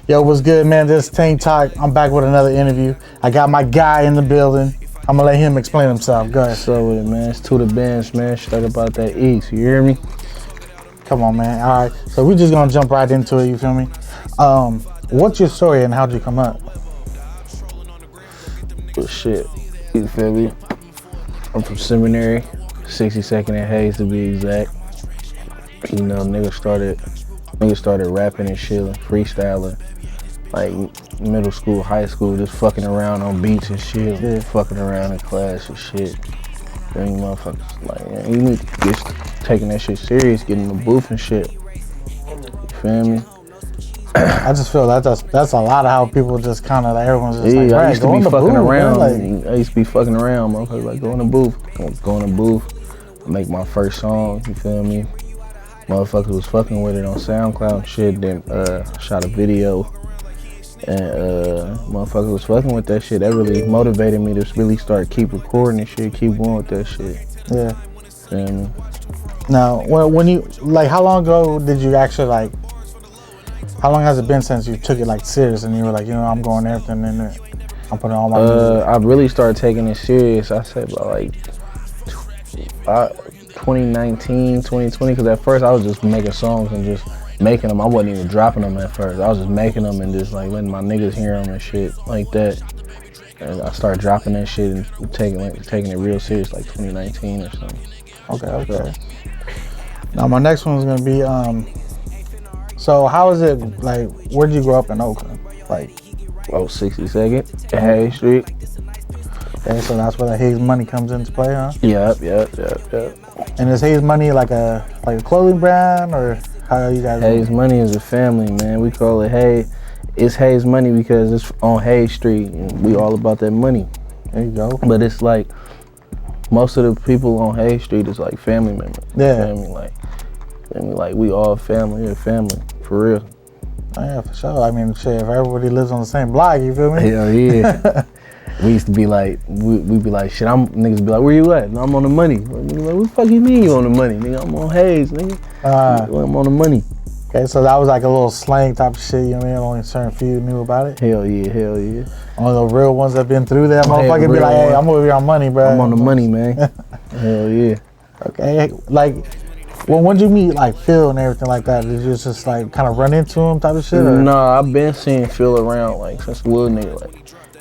Yo, what's good, man? This is Tank Talk. I'm back with another interview. I got my guy in the building. I'm gonna let him explain himself. Go ahead. What's up with it, man? It's Toohda Bands, man. Straight about that East. You hear me? Come on, man. All right. So we're just gonna jump right into it. You feel me? What's your story and how'd you come up? Well, shit. You feel me? I'm from seminary, 62nd and Hayes to be exact. You know, niggas started rapping and shit, freestyling. Like middle school, high school, just fucking around on beats and shit, fucking around in class and shit. Then motherfuckers like, man, you need to get taking that shit serious, getting in the booth and shit. You feel me? I just feel that's a lot of how people just kind of like everyone's just like, I used to be fucking booth, around. Man, I used to be fucking around, motherfuckers. Like go in the booth, make my first song. You feel me? Motherfuckers was fucking with it on SoundCloud and shit. Then shot a video. And motherfuckers was fucking with that shit. That really motivated me to really start keep recording and shit, keep going with that shit. Yeah. Feel me? Now, when you like, how long ago did you actually like? How long has it been since you took it like serious and you were like, you know, I'm going everything in it. I'm putting all my music. I really started taking it serious. I said about like 2019, 2020. Because at first I was just making songs and just making them. I wasn't even dropping them at first. I was just making them and just like letting my niggas hear them and shit like that. And I started dropping that shit and taking it real serious like 2019 or something. Okay. Now my next one is gonna be so how is it like? Where'd you grow up in Oakland? Like 62nd, Hayes Street. Okay, so that's where the Hayes Money comes into play, huh? Yep. And is Hayes Money like a clothing brand or? How you guys Hayes Money is a family, man. We call it Hayes. It's Hayes Money because it's on Hayes Street and we all about that money. There you go. But it's like most of the people on Hayes Street is like family members. Yeah. Family, like we all family. We're family, for real. Oh, yeah, for sure. I mean, shit, if everybody lives on the same block, you feel me? Hell yeah. We used to be like, we'd be like, shit, niggas be like, where you at? No, I'm on the money. Niggas like, what the fuck you mean you on the money? Nigga, I'm on Hayes, nigga. I'm on the money. Okay, so that was like a little slang type of shit, you know what I mean? Only a certain few knew about it. Hell yeah. Only the real ones that been through that motherfucker be like, hey, I'm over here on money, bro. I'm on the money, man. Hell yeah. Okay, like, when'd you meet like Phil and everything like that? Did you just like kind of run into him type of shit? Or? Nah, I've been seeing Phil around like since a little nigga. Like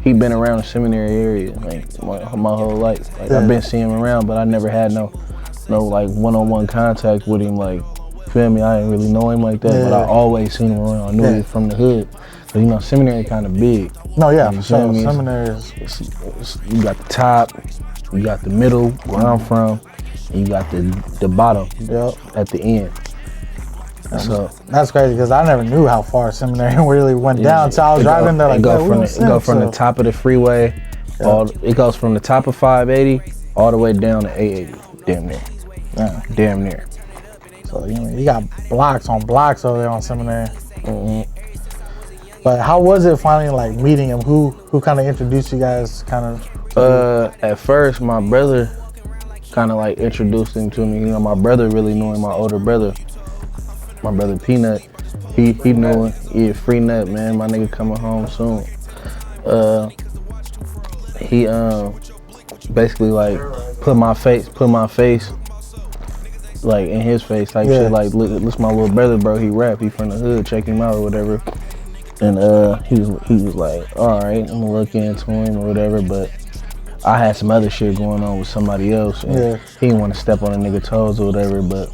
he been around the seminary area like my whole life. Like I've been seeing him around, but I never had no like one-on-one contact with him. Like, feel me? I didn't really know him like that, but I always seen him around. I knew he was from the hood. But you know, seminary kind of big. No, yeah, you so me? Seminary is. You got the top, you got the middle, where I'm from, and you got the bottom at the end. So that's crazy because I never knew how far seminary really went down. So I was driving there like, it go from the top of the freeway, it goes from the top of 580 all the way down to 880, damn near. So you got blocks on blocks over there on seminary. Mm-hmm. But how was it finally like meeting him? Who kind of introduced you guys? At first my brother kind of like introduced him to me. You know, my brother really knew him. My older brother. My brother Peanut, he knew it. Yeah, free nut, man. My nigga coming home soon. He basically like put my face like in his face type shit. Like, look, my little brother, bro. He rap. He from the hood. Check him out or whatever. And he was like, all right, I'm gonna look into him or whatever. But I had some other shit going on with somebody else, and he didn't want to step on a nigga toes or whatever. But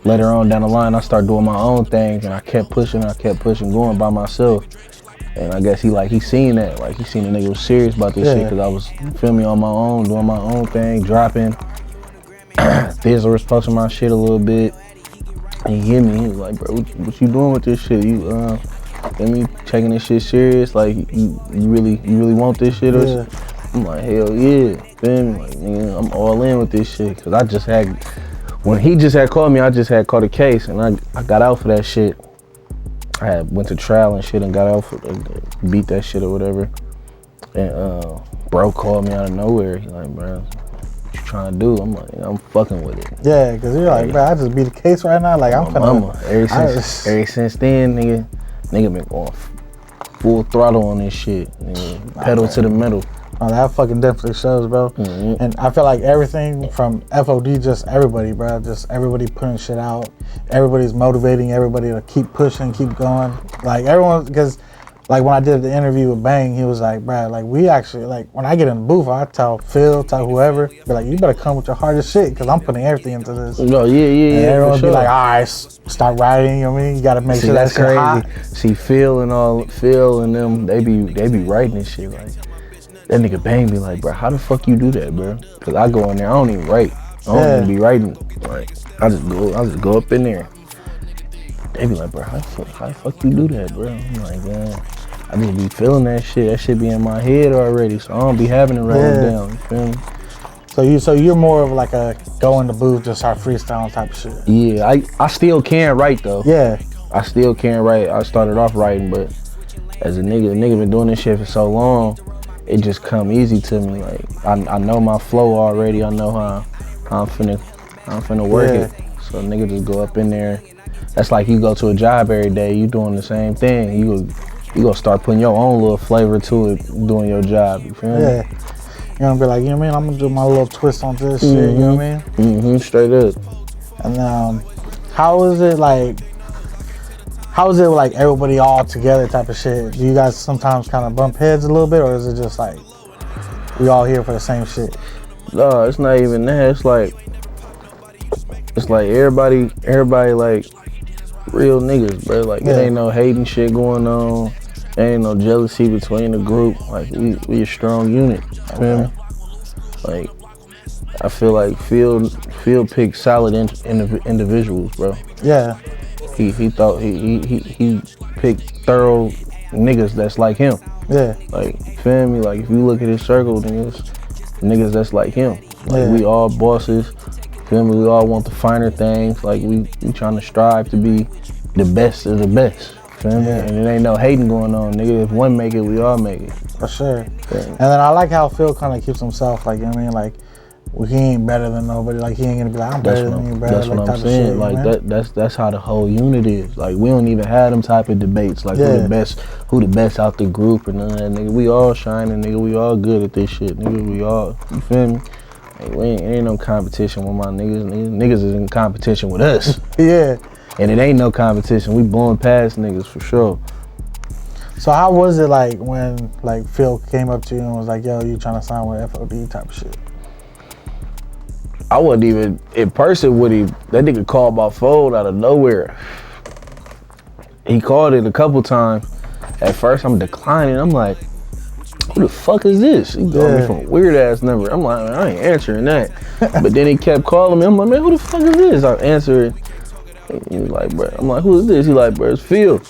later on down the line, I started doing my own thing, and I kept pushing, going by myself. And I guess he seen that, like he seen the nigga was serious about this shit, because I was, feel me, on my own, doing my own thing, dropping. Thizzle was posting my shit a little bit, and he hit me. He was like, bro, what you doing with this shit? You feel me, taking this shit serious? Like you really want this shit? Or I'm like, hell yeah, feel me? Like, nigga, I'm all in with this shit, because I just had. When he just had called me, I just had caught a case, and I got out for that shit. I had went to trial and shit and got out for beat that shit or whatever. And bro called me out of nowhere. He like, bro, what you trying to do? I'm like, I'm fucking with it. Yeah, because you're like, bro, I just beat a case right now. Like, I'm finna. Ever since then, nigga been going full throttle on this shit. And pedal to the metal. Oh, that fucking definitely shows, bro. Mm-hmm. And I feel like everything from FOD, just everybody, bro. Just everybody putting shit out. Everybody's motivating everybody to keep pushing, keep going. Like everyone, because like when I did the interview with Bang, he was like, bro, like we actually, like when I get in the booth, I tell Phil, tell whoever, be like, you better come with your hardest shit, because I'm putting everything into this. Oh, yeah. And everyone be like, all right, start writing, you know what I mean? You got to make sure that's crazy. Hot. See, Phil and them, they be writing this shit like. That nigga Bang be like, bro, how the fuck you do that, bro? Cause I go in there, I don't even write. I don't even be writing. Like, I just go up in there. They be like, bro, how the fuck you do that, bro? I'm like, man, I just be feeling that shit. That shit be in my head already, so I don't be having to write it down. You feel me? So you're more of like a go in the booth, just start freestyling type of shit. Yeah, I still can write though. Yeah. I still can write. I started off writing, but as a nigga been doing this shit for so long, it just come easy to me. Like I know my flow already. I know how I'm finna work it. So nigga just go up in there. That's like you go to a job every day. You doing the same thing. You gonna start putting your own little flavor to it, doing your job. You feel me? Yeah. You gonna be like, you know what I mean? I'm gonna do my little twist on this shit. You know what I mean? Mm-hmm. Straight up. And how is it like everybody all together type of shit? Do you guys sometimes kind of bump heads a little bit, or is it just like we all here for the same shit? No, it's not even that. It's like everybody like real niggas, bro. Like there ain't no hating shit going on. There ain't no jealousy between the group. Like we a strong unit. You feel me? Like I feel like Phil picked solid individuals, bro. Yeah. He thought he picked thorough niggas that's like him. Yeah. Like, feel me? Like if you look at his circle, niggas that's like him. Like we all bosses. Feel me? We all want the finer things. Like we trying to strive to be the best of the best. Feel me? And it ain't no hating going on, nigga. If one make it, we all make it. For sure. And then I like how Phil kind of keeps himself, like, you know what I mean? Like, well, he ain't better than nobody. Like, he ain't gonna be like, I'm better than you, better. That's like, what I'm saying. Shit, like that's how the whole unit is. Like we don't even have them type of debates. Like who the best out the group and none of that, nigga. We all shining, nigga. We all good at this shit, nigga. We all, you feel me? Like, we ain't no competition with my niggas. Niggas is in competition with us. Yeah. And it ain't no competition. We blowing past niggas for sure. So how was it like when like Phil came up to you and was like, yo, you trying to sign with FOD type of shit? I wasn't even in person with him. That nigga called my phone out of nowhere. He called it a couple times. At first I'm declining. I'm like, who the fuck is this? He called me from a weird ass number. I'm like, I ain't answering that. But then he kept calling me. I'm like, man, who the fuck is this? I answered. He was like, bro. I'm like, who is this? He like, bro, it's Phil.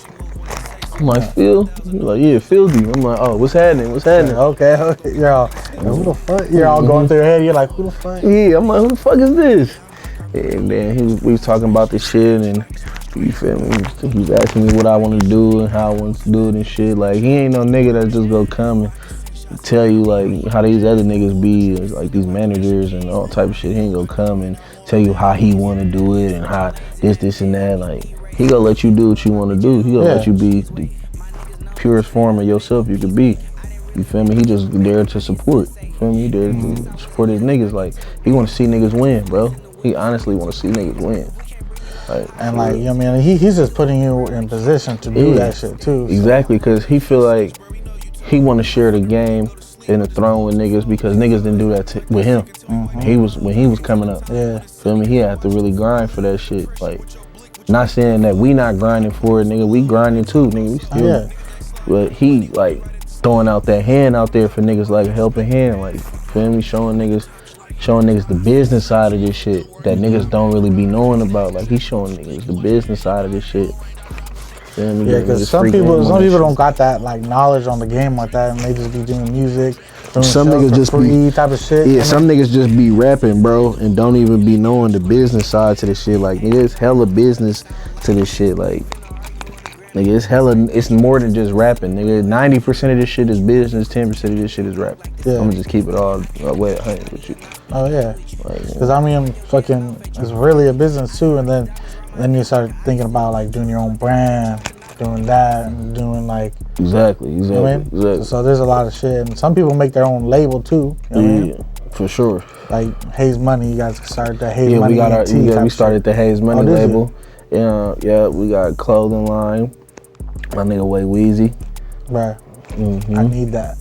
I'm like, Phil? He's like, yeah, Phil D. I'm like, oh, what's happening? Okay, you're all, who the fuck? You're all going through your head. You're like, who the fuck? Yeah, I'm like, who the fuck is this? And then we was talking about this shit, and you feel me? He was asking me what I want to do and how I want to do it and shit. Like, he ain't no nigga that just go come and tell you like how these other niggas be, like these managers and all type of shit. He ain't gonna come and tell you how he want to do it and how this and that. Like, he gonna let you do what you want to do. He gonna let you be the purest form of yourself you could be. You feel me? He just there to support. You feel me? He there to support his niggas. Like, he want to see niggas win, bro. He honestly want to see niggas win. Like, and like, you know what I mean? He's just putting you in position to do that shit too. So. Exactly, because he feel like he want to share the game and the throne with niggas, because niggas didn't do that with him. When he was coming up. Yeah. Feel me? He had to really grind for that shit. Like, not saying that we not grinding for it, nigga. We grinding too, nigga. We still. But he like throwing out that hand out there for niggas, like a helping hand, like, feel me? Showing niggas the business side of this shit that niggas don't really be knowing about. Like, he's showing niggas the business side of this shit. Yeah, because some people don't got that like knowledge on the game like that, and they just be doing music. Some niggas just be type of shit. Yeah, some niggas just be rapping, bro, and don't even be knowing the business side to this shit. Like, there's hella business to this shit. Like, nigga, it's more than just rapping, nigga. 90% of this shit is business, 10% of this shit is rapping. Yeah. I'm gonna just keep it all way 100 with you. Oh yeah, because I mean, fucking, it's really a business too, and then you start thinking about like doing your own brand, doing that, and doing like exactly. You know what I mean? Exactly. So there's a lot of shit, and some people make their own label too. You know what I mean? For sure. Like Hayes Money, you guys started the Hayes Yeah, Money. we started the Hayes Money label. Yeah, we got clothing line. My nigga Way Weezy. Right. I need that.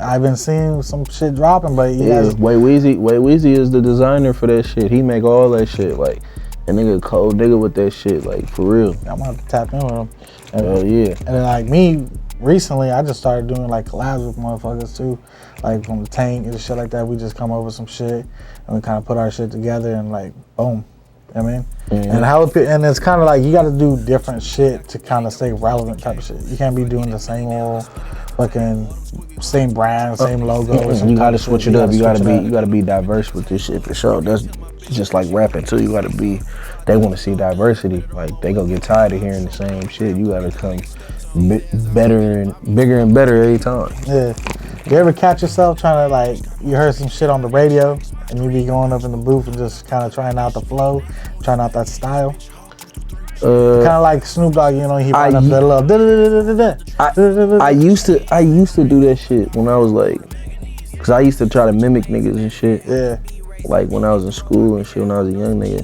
I've been seeing some shit dropping, but Way Weezy is the designer for that shit. He make all that shit. Like, a nigga cold digger with that shit. Like, for real. I'm gonna have to tap in with him. Hell yeah. And then, like me, recently I just started doing like collabs with motherfuckers too. Like from the Tank and shit like that. We just come up with some shit and we kind of put our shit together and like boom. You know what I mean? And it's kind of like you got to do different shit to kind of stay relevant type of shit. You can't be doing the same old fucking same brand, same logo. You got to switch it up. You got to be diverse with this shit for sure. That's just like rapping too. You got to be. They want to see diversity. Like they gonna get tired of hearing the same shit. You got to come better and bigger and better every time. Yeah. You ever catch yourself trying to like, you heard some shit on the radio and you be going up in the booth and just kind of trying out the flow, trying out that style? Kind of like Snoop Dogg, you know, he brought up that little. I used to do that shit when I was like, cause I used to try to mimic niggas and shit. Yeah. Like when I was in school and shit, when I was a young nigga.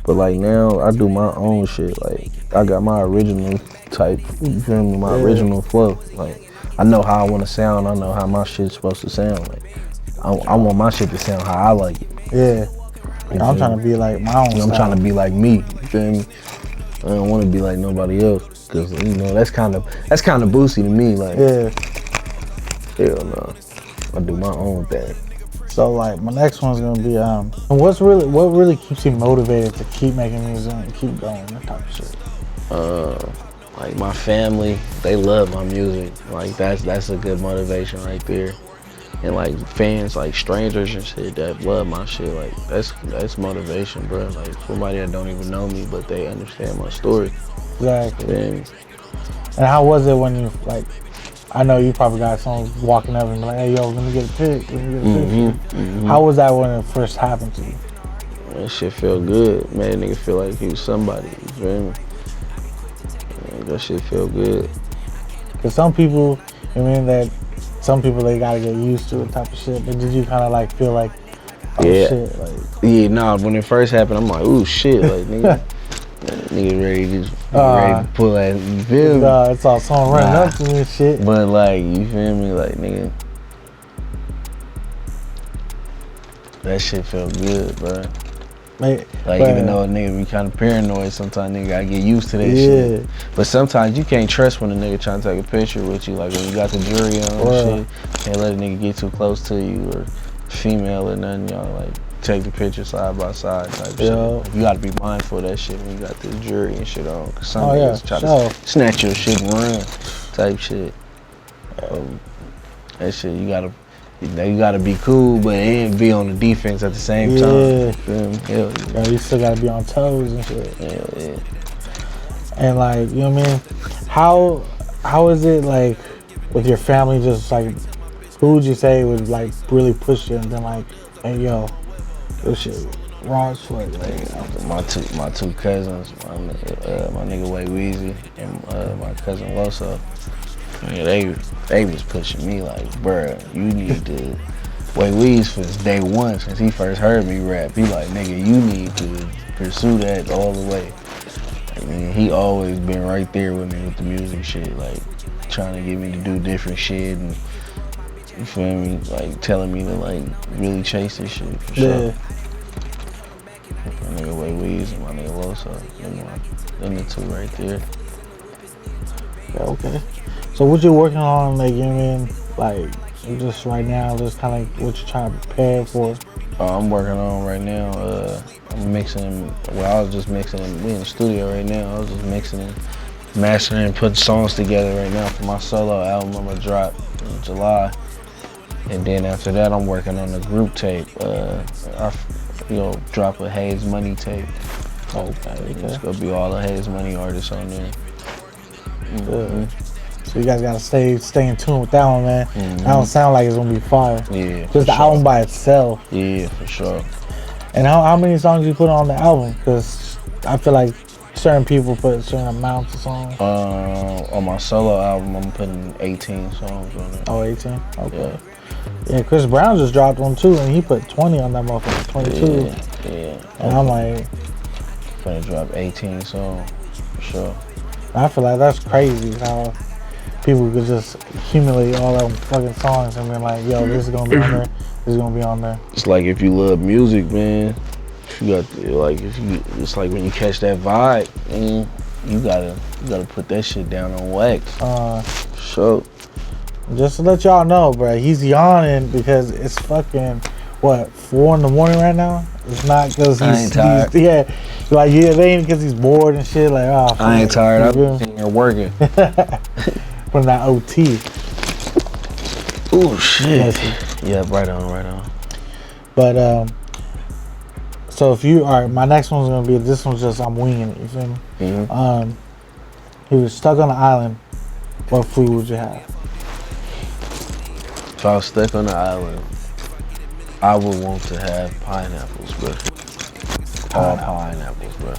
But like now, I do my own shit. Like I got my original type, you feel me? My original flow. Like I know how I want to sound. I know how my shit's supposed to sound. Like I want my shit to sound how I like it. Yeah. I'm trying to be like my own style. I'm trying to be like me. You feel me? I don't want to be like nobody else. Cause you know that's kind of boosty to me. Like hell no, I do my own thing. So like my next one's gonna be what really keeps you motivated to keep making music and keep going, that type of shit. Like my family, they love my music. Like that's a good motivation right there. And like fans, like strangers and shit that love my shit, like that's motivation, bro. Like somebody that don't even know me, but they understand my story. Exactly. And how was it when you like? I know you probably got someone walking up and be like, "Hey, yo, let me get a pic. Let me get a picture." How was that when it first happened to you? That shit feel good, man. Nigga feel like he was somebody. You feel me? Man, that shit feel good. Cause some people, I mean that. Some people they gotta get used to it type of shit. But did you kind of like feel like, oh shit, like? Yeah, nah. When it first happened, I'm like, ooh shit, like nigga, nigga ready to pull that. You feel me? It's all someone running up to me and shit. But like, you feel me? Like nigga, that shit felt good, bro. Like even though a nigga be kind of paranoid, sometimes nigga gotta get used to that shit. But sometimes you can't trust when a nigga trying to take a picture with you. Like when you got the jury on and shit, can't let a nigga get too close to you or female or nothing. Y'all like take the picture side by side type shit. Like, you gotta be mindful of that shit when you got the jury and shit on. Cause some niggas try to snatch your shit and run type shit. That shit you gotta be cool, but and be on the defense at the same time. Hell yeah. You still gotta be on toes and shit. Hell yeah. And like, you know what I mean? How is it like with your family? Just like, who would you say would like really push you and then like, hey yo, this shit raw as fuck. Like my two cousins, my nigga Way Weezy and my cousin Loso. Yeah, they was pushing me like, bruh, you need to Way Weezy since day one, since he first heard me rap. He like, nigga, you need to pursue that all the way. I mean, he always been right there with me with the music shit, like trying to get me to do different shit and you feel me, like telling me to like really chase this shit for sure. My nigga Way Weezy and my nigga Loso, them the two right there. Yeah, okay. So what you working on, like, you know what I mean, like, just right now, just kind of like what you're trying to prepare for? I'm working on right now, I'm mixing, I was just mixing, we in the studio right now, I was just mixing and mastering and putting songs together right now for my solo album I'm gonna drop in July. And then after that, I'm working on a group tape, drop a Hayes Money tape. Okay. It's gonna be all the Hayes Money artists on there. So you guys gotta stay in tune with that one, man. That don't sound like it's gonna be fire. Yeah. Just the album by itself. Yeah, for sure. And how many songs you put on the album? Because I feel like certain people put certain amounts of songs? On my solo album, I'm putting 18 songs on it. Oh, 18? Okay. Yeah, Chris Brown just dropped one too, and he put 20 on that motherfucker, 22. Yeah. And I'm like... Gonna drop 18 songs, for sure. I feel like that's crazy how people could just accumulate all them fucking songs and be like, yo, this is gonna be on there, this is gonna be on there. It's like if you love music, man, you got like it's like when you catch that vibe, man, you gotta put that shit down on wax. So just to let y'all know, bro, he's yawning because it's fucking what, 4 in the morning right now? It's not because he's tired. They ain't because he's bored and shit. Like, oh, I ain't tired. I'm sitting here working. Putting that OT. Oh shit. Yeah, right on. But so if you my next one's gonna be, this one's just I'm winging it. You feel me? Mm-hmm. He was stuck on the island. What food would you have? If I was stuck on the island, I would want to have pineapples, bro. All pineapples, bro.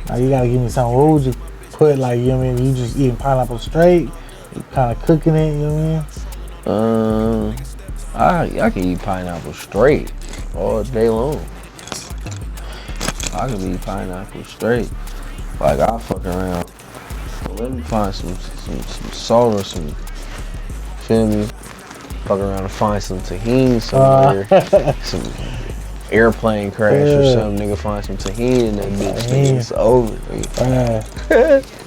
Now you gotta give me something. What would you put? Like, you know what I mean? You just eating pineapple straight? You kind of cooking it? You know what I mean? I can eat pineapple straight all day long. I can eat pineapple straight. Like, I'll fuck around. So let me find some salt or some, feel me? Fuck around and find some tahini somewhere. Some airplane crash or something, nigga. Find some tahini in that bitch. Nigga. It's over.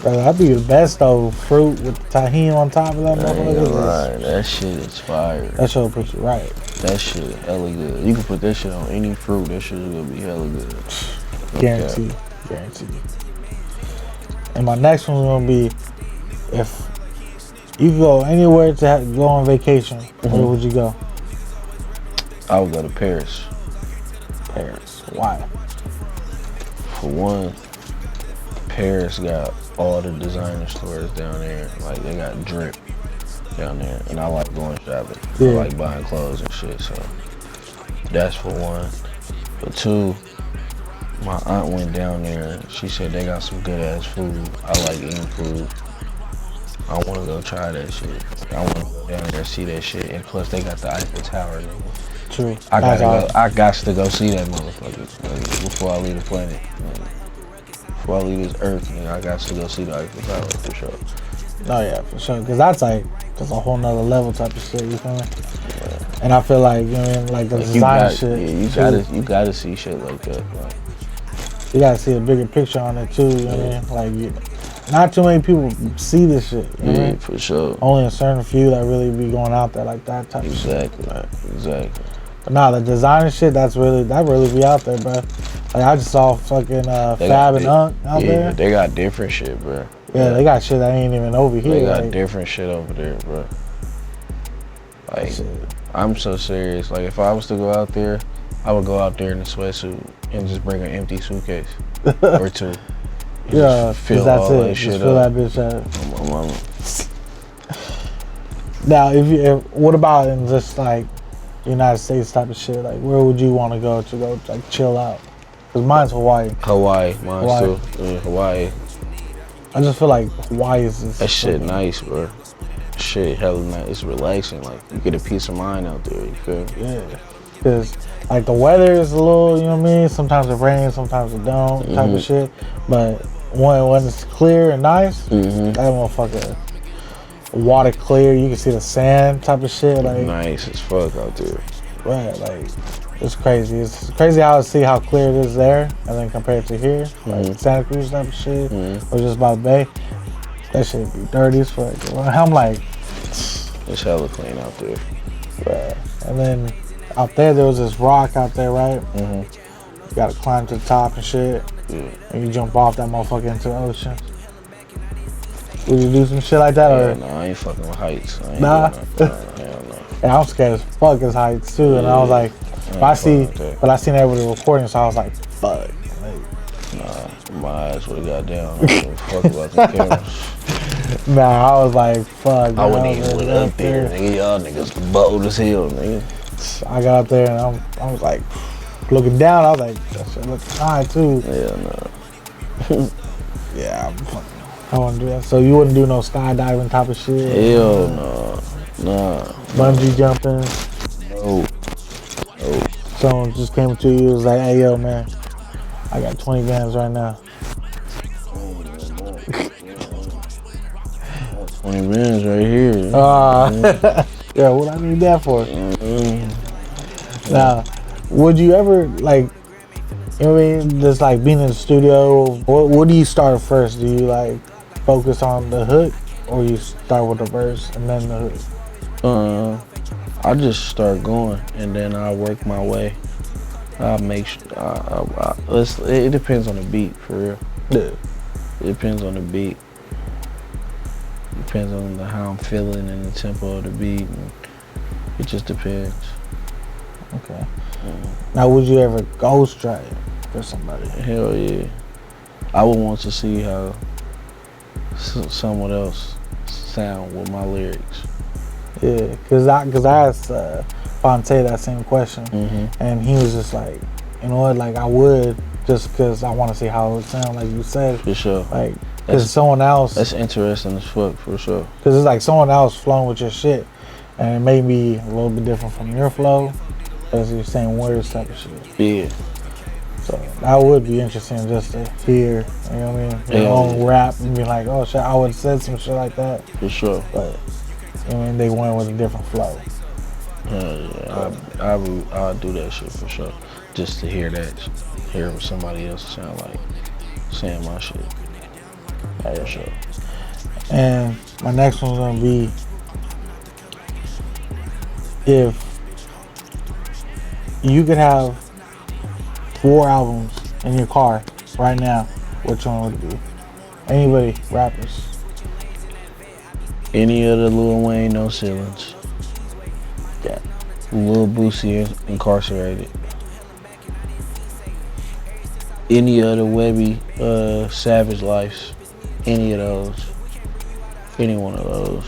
Bro, that'd be the best though. Fruit with the tahini on top of that motherfucker. Right. That shit is fire. That shit'll put you right. That shit hella good. You can put that shit on any fruit. That shit is gonna be hella good. Guaranteed. And my next one's gonna be, if you could go anywhere to go on vacation, where would you go? I would go to Paris. Paris. Why? For one, Paris got all the designer stores down there. Like, they got drip down there. And I like going shopping. I like buying clothes and shit. So that's for one. For two, my aunt went down there. She said they got some good ass food. I like eating food. I want to go try that shit. I want to go down there and see that shit. And plus, they got the Eiffel Tower, nigga. True. I got to go see that motherfucker before I leave the planet. Before I leave this earth, nigga, I got to go see the Eiffel Tower for sure. Oh yeah, for sure. Cause that's a whole nother level type of shit. You feel me? Yeah. And I feel like, you know what I mean, like the design shit. Yeah, you gotta see shit like that. Like, you gotta see a bigger picture on it too. You know what I mean? Like, not too many people see this shit. You know what I mean? For sure. Only a certain few that really be going out there like that type of shit. Exactly. But nah, the designer shit, that really be out there, bro. Like, I just saw fucking Fab and Unk out there. Yeah, they got different shit, bro. Yeah, they got shit that ain't even over here. They got different shit over there, bro. Like, I'm so serious. Like, if I was to go out there, I would go out there in a sweatsuit and just bring an empty suitcase or two. Yeah, fill that's all it. that shit just fill up. that bitch up. My mama. Now, what about in just like United States type of shit? Like, where would you want to go like chill out? Cause mine's Hawaii. Mine's too. Yeah, Hawaii. I just feel like Hawaii is just that shit nice, bro. Shit hella nice. It's relaxing. Like, you get a peace of mind out there. You feel me? Yeah. Cause like the weather is a little, you know what I mean? Sometimes it rains, sometimes it don't, type of shit. But when it's clear and nice, that motherfucker, water clear, you can see the sand type of shit. Like, nice as fuck out there. Right, like, it's crazy. It's crazy how to see how clear it is there, and then compared to here, like Santa Cruz type of shit, or just by the bay, that shit be dirty as fuck. I'm like, it's hella clean out there. Right. And then out there was this rock out there, right? You gotta climb to the top and shit, and you jump off that motherfucker into the ocean. Would you do some shit like that? Yeah, or? no, I ain't fucking with heights. I ain't Nah. Hell no. And I'm scared as fuck as heights too, and I was like, I seen everybody recording, so I was like, fuck. Like, nah, my eyes would have got down. I don't give a fuck about the cameras. Nah, I was like, fuck. I wouldn't even went up there, nigga. Y'all niggas bold as hell, nigga. I got up there and I was like, looking down, I was like, that shit looks high too. Yeah, no. Yeah, I want to do that. So you wouldn't do no skydiving type of shit? Hell no. Nah. Bungee jumping? No. Someone just came to you, was like, hey, yo, man, I got 20 bands right now. 20 bands right here. Yeah, what I need that for? Now, would you ever, like, you know what I mean, just like being in the studio, what do you start first? Do you like focus on the hook, or you start with the verse and then the hook? I just start going and then I work my way. I make sure. It depends on the beat, for real. Yeah. It depends on the beat. Depends on how I'm feeling and the tempo of the beat. And it just depends. Okay. Now, would you ever ghostwrite for somebody? Hell yeah. I would want to see how someone else sound with my lyrics. Yeah, cause I asked Fonte that same question, and he was just like, you know what, like I would, just because I want to see how it would sound, like you said. For sure. Like, because someone else. That's interesting as fuck, for sure. Because it's like someone else flowing with your shit, and it may be a little bit different from your flow, because you're saying words type of shit. Yeah. So that would be interesting just to hear, you know what I mean, your own rap and be like, oh shit, I would have said some shit like that. For sure. But, you know what I mean, they went with a different flow. Yeah, I'll do that shit for sure. Just to hear what somebody else sound like saying my shit. For sure. And my next one's gonna be, if you could have 4 albums in your car right now, which one would it be? Anybody, rappers? Any of the Lil Wayne, No Ceilings. Yeah. Lil Boosie, Incarcerated. Any of the Webby, Savage Lives. Any of those. Any one of those.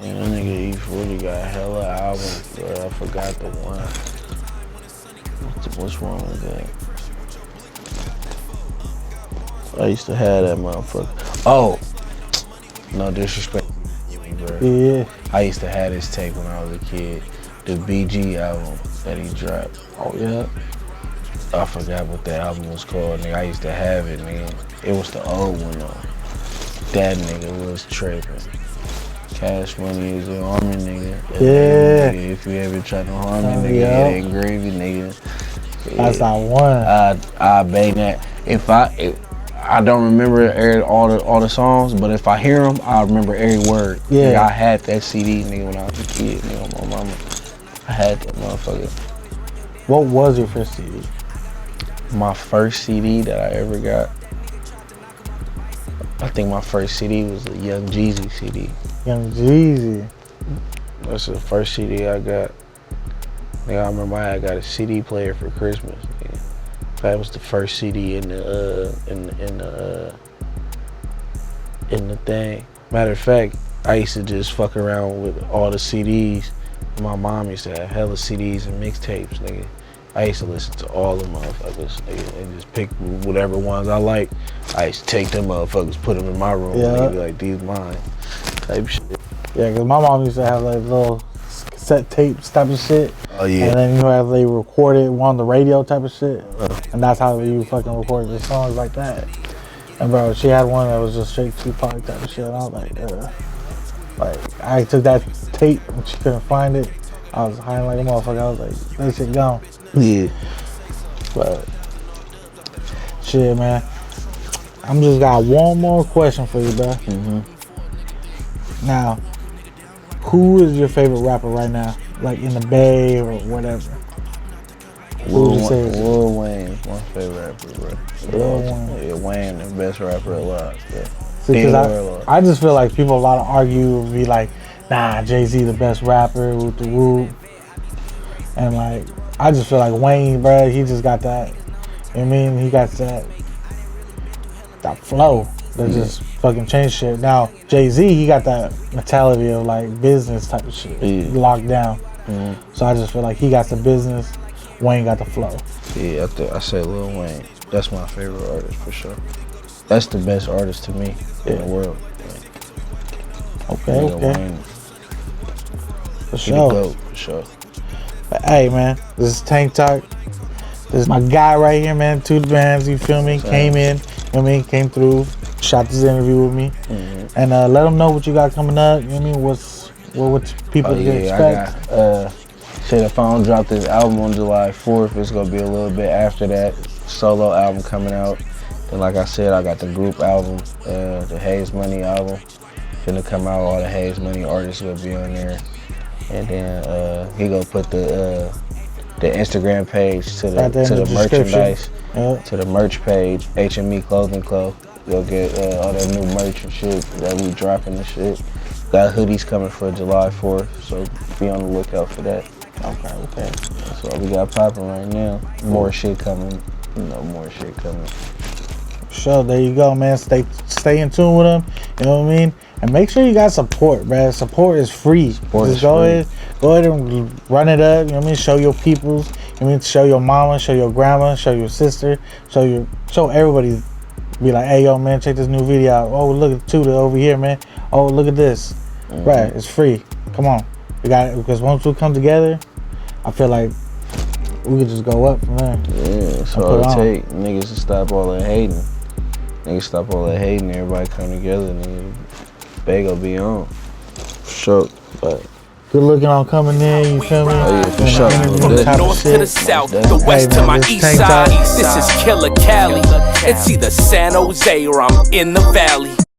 And that nigga E40 got hella albums, bro. I forgot the one. What's wrong with that? I used to have that motherfucker. Oh, no disrespect, bro. Yeah. I used to have this tape when I was a kid. The BG album that he dropped. Oh yeah. I forgot what that album was called, nigga. I used to have it, nigga. It was the old one though. That nigga was tripping. Cash Money is an army nigga. Yeah. Nigga, if you ever try to harm me, nigga, it ain't gravy, nigga. That's not one. I bang that. If I don't remember all the songs, but if I hear them, I remember every word. Yeah. Nigga, I had that CD, nigga, when I was a kid, nigga, my mama. I had that motherfucker. What was your first CD? My first CD that I ever got, I think my first CD was a Young Jeezy CD. Young Jeezy. That's the first CD I got. Nigga, I remember I got a CD player for Christmas. Nigga. That was the first CD in the thing. Matter of fact, I used to just fuck around with all the CDs. My mom used to have hella CDs and mixtapes, nigga. I used to listen to all the motherfuckers, nigga, and just pick whatever ones I like. I used to take them motherfuckers, put them in my room, and be like, these mine, type shit. Yeah, because my mom used to have like little cassette tapes type of shit. Oh yeah. And then you know they recorded on the radio type of shit. And that's how you fucking recorded the songs like that. And bro, she had one that was just straight Tupac type of shit. And I was like, I took that tape and she couldn't find it. I was hiding like a motherfucker. I was like, that shit gone. Yeah. But shit, man. I'm just got one more question for you, bro. Now, who is your favorite rapper right now? Like in the Bay or whatever? Lil Wayne is my favorite rapper, bro. Lil Wayne. Yeah, Wayne, the best rapper alive. Yeah. Because I just feel like people a lot of argue and be like, nah, Jay-Z the best rapper, whoop the whoop. And like, I just feel like Wayne, bro, he just got that, you know what I mean? He got that flow that just fucking changed shit. Now, Jay-Z, he got that mentality of like business type of shit, locked down. So I just feel like he got the business, Wayne got the flow. Yeah, I say Lil Wayne. That's my favorite artist for sure. That's the best artist to me in the world. Okay, Lil okay. Wayne. For sure. For sure. But hey, man, this is Tank Talk. This is my guy right here, man. Toohda Bands, you feel me? Came in, you know what I mean? Came through, shot this interview with me. And let them know what you got coming up. You know what I mean? What people can expect. I got, shit, if I don't drop this album on July 4th, it's gonna be a little bit after that. Solo album coming out. And like I said, I got the group album, the Hayes Money album. Finna come out, all the Hayes Money artists gonna be on there. And then he gonna put the Instagram page to the merchandise, to the merch page, HME Clothing Co. You'll get all that new merch and shit that we dropping and shit. Got hoodies coming for July 4th, so be on the lookout for that. Okay. That's what we got popping right now. More shit coming, more shit coming. Sure, there you go, man. Stay in tune with them, you know what I mean? And make sure you got support, man. Support is free. Just go ahead and run it up, you know what I mean? Show your peoples, you know what I mean? Show your mama, show your grandma, show your sister, show everybody. Be like, hey, yo, man, check this new video out. Oh, look at Toohda over here, man. Oh, look at this. Right, it's free. Come on. We got it, because once we come together, I feel like we could just go up from there. Yeah, that's all it take. Niggas to stop all that hating. Everybody come together, nigga. They gonna be on. For sure. But good looking on coming in, you feel me? Oh yeah, for sure. From the north to the south, the west to my east side. This is Killer Cali. It's either San Jose or I'm in the valley.